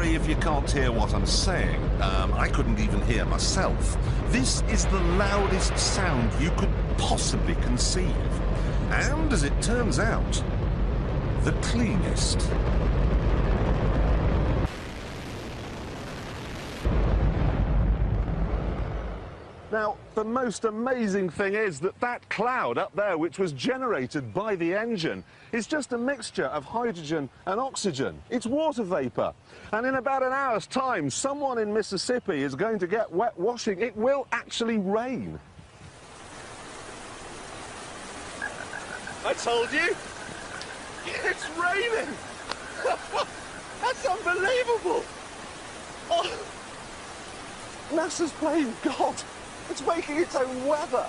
sorry if you can't hear what I'm saying. I couldn't even hear myself. This is the loudest sound you could possibly conceive. And, as it turns out, the cleanest. Now, the most amazing thing is that that cloud up there, which was generated by the engine, is just a mixture of hydrogen and oxygen. It's water vapour. And in about an hour's time, someone in Mississippi is going to get wet washing. It will actually rain. I told you! It's raining! That's unbelievable! Oh, NASA's playing God. It's making its own weather.